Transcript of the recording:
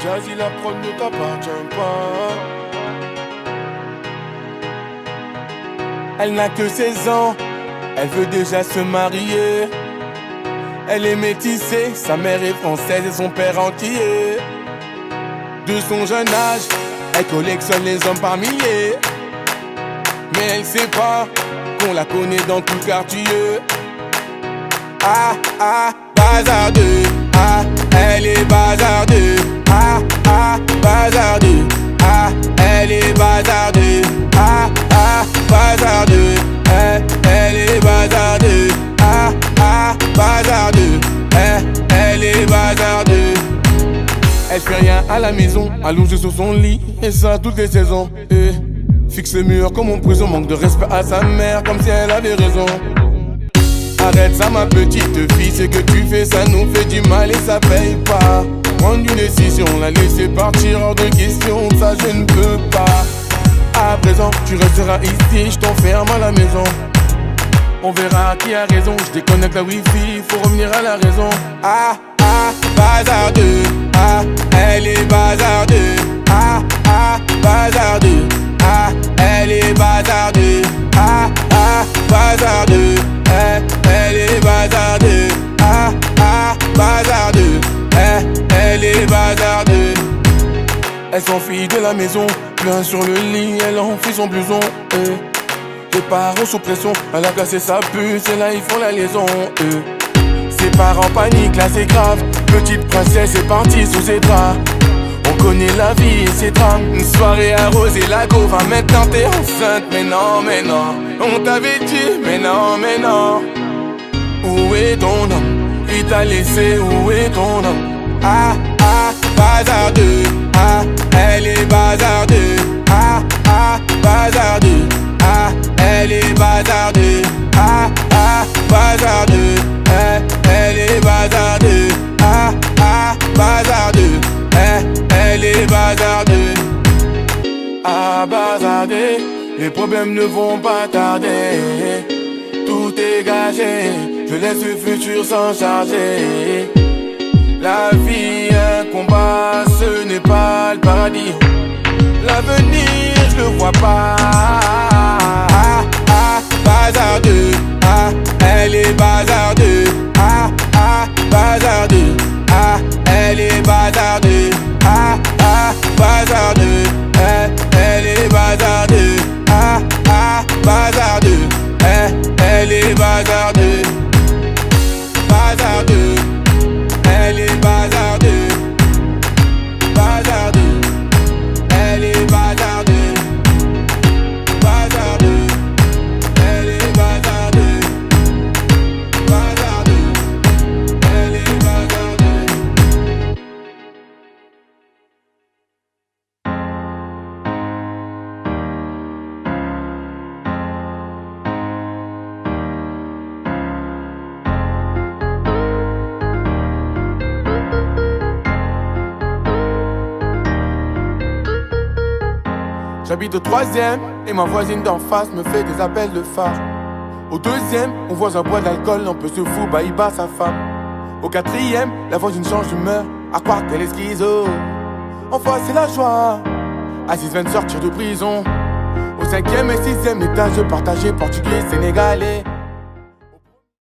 Jazzy, la prod ne t'appartient pas. Elle n'a que 16 ans, elle veut déjà se marier. Elle est métissée, sa mère est française et son père entier. De son jeune âge, elle collectionne les hommes par milliers. Mais elle sait pas qu'on la connaît dans tout le quartier. Ah ah, bazardeux. Ah, elle est bazardeux. Ah ah, bazardeux. Ah, elle est bazardeux. Ah ah, bazardeux. Elle est bazardeux. Ah ah, bazardeux. Elle est bazardeux. Elle fait rien à la maison, allongée sur son lit, et ça toutes les saisons. Fixe le mur comme en prison, manque de respect à sa mère, comme si elle avait raison. Arrête ça ma petite fille, ce que tu fais ça nous fait du mal et ça paye pas. Prendre une décision, la laisser partir hors de question, ça je ne peux pas. À présent tu resteras ici, je t'enferme à la maison. On verra qui a raison, je déconnecte la wifi, faut revenir à la raison. Ah ah, bazardeux. Ah, elle est bazardeux. Ah ah, bazardeux. Ah, elle est bazardeux. Ah ah, bazardeux. Elle est bazardeux. Ah ah, bazardeux. Elle est bazardeux. Elle s'enfuit de la maison, plein sur le lit, elle enfuit son blouson. Les parents sous pression, elle a cassé sa puce et là ils font la liaison. Ses parents paniquent, là c'est grave. Petite princesse est partie sous ses draps. On connaît la vie et ses drames. Une soirée arrosée, la go va maintenant t'es enceinte. Mais non, mais non, on t'avait dit, mais non, mais non. Où est ton homme? Il t'a laissé, où est ton homme? Ah ah, bazardeux. Ah, elle est bazardeux. Ah ah, bazardeux. Ah, elle est bazardeux. Ah ah, bazardeux. Elle est bazardeux. Ah ah, bazardeux. Elle est bazardeux. Ah, bazardeux. Les problèmes ne vont pas tarder. Tout est gagé. Je laisse le futur s'en charger. La vie, un combat, ce n'est pas le paradis. L'avenir, je le vois pas. Ah ah, bazardeux. Ah, elle est bazardeux. Ah ah, bazardeux. Ah, elle est bazardeux. Ah ah, bazardeux. Elle est bazardeux. Ah ah, bazardeux. Elle est bazardeux. Bazardeux. Elle est bazardeux. Bazardeux. Elle est bazardeux. Bazardeux. Elle est bazardeux. Bazardeux. Elle est bazardeux. J'habite au 3e et ma voisine d'en face me fait des appels de phare. Au 2e, mon voisin boit de l'alcool, un peu se fout, bah il bat sa femme. Au 4e, la voisine change d'humeur, à croire qu'elle est schizo. Enfin c'est la joie, Aziz vient de sortir de prison. Au 5e et 6e étage partagé, portugais, sénégalais.